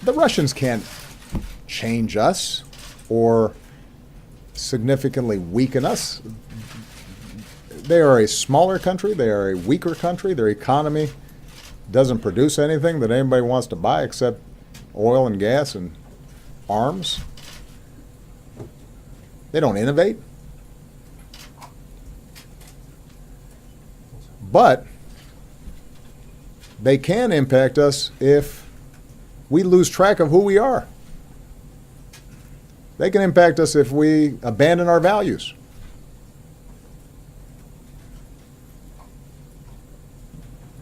The Russians can't change us or significantly weaken us. They are a smaller country. They are a weaker country. Their economy doesn't produce anything that anybody wants to buy except oil and gas and arms. They don't innovate. But they can impact us if we lose track of who we are. They can impact us if we abandon our values.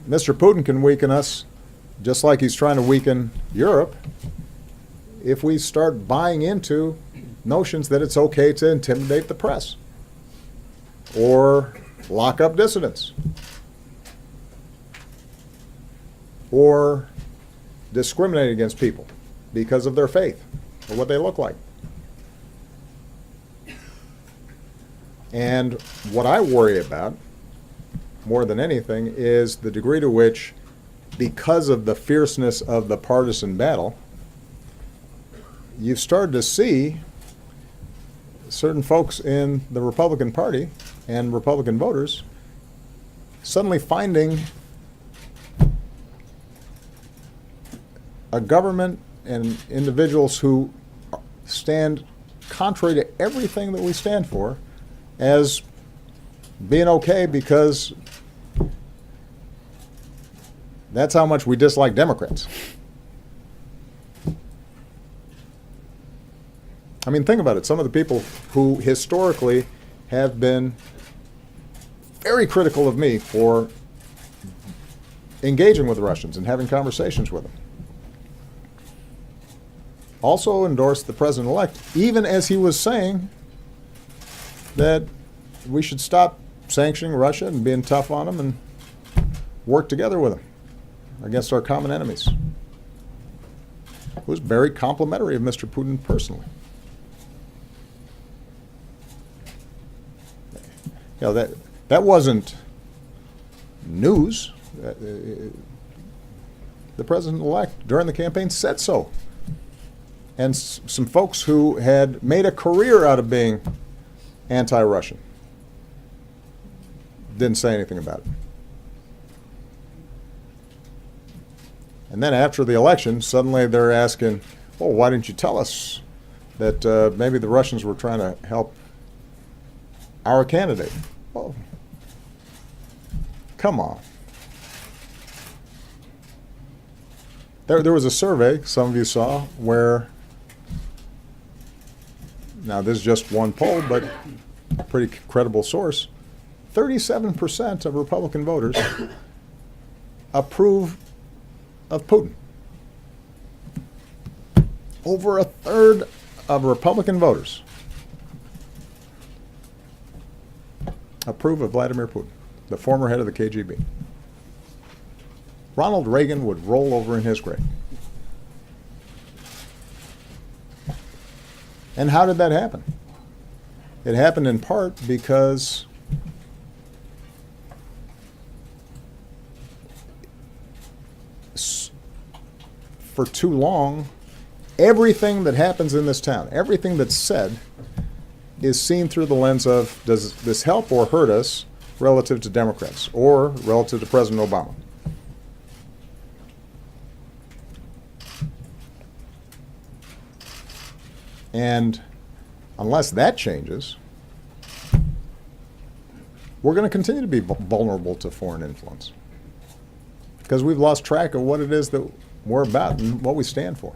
Mr. Putin can weaken us just like he's trying to weaken Europe if we start buying into notions that it's okay to intimidate the press or lock up dissidents or discriminate against people because of their faith or what they look like. And what I worry about more than anything is the degree to which, because of the fierceness of the partisan battle, you've started to see certain folks in the Republican Party and Republican voters suddenly finding a government and individuals who stand contrary to everything that we stand for as being okay because that's how much we dislike Democrats. I mean, think about it. Some of the people who historically have been very critical of me for engaging with the Russians and having conversations with them also endorsed the president-elect, even as he was saying that we should stop sanctioning Russia and being tough on them and work together with them against our common enemies. It was very complimentary of Mr. Putin personally. You know, that wasn't news. The president-elect during the campaign said so. And some folks who had made a career out of being anti-Russian didn't say anything about it. And then after the election, suddenly they're asking, oh, why didn't you tell us that maybe the Russians were trying to help our candidate? Well, come on. There was a survey, some of you saw, where, now this is just one poll, but a pretty credible source, 37% of Republican voters approve of Putin. Over a third of Republican voters approve of Vladimir Putin, the former head of the KGB. Ronald Reagan would roll over in his grave. And how did that happen? It happened in part because for too long, everything that happens in this town, everything that's said, is seen through the lens of, does this help or hurt us relative to Democrats or relative to President Obama? And unless that changes, we're going to continue to be vulnerable to foreign influence because we've lost track of what it is that we're about and what we stand for.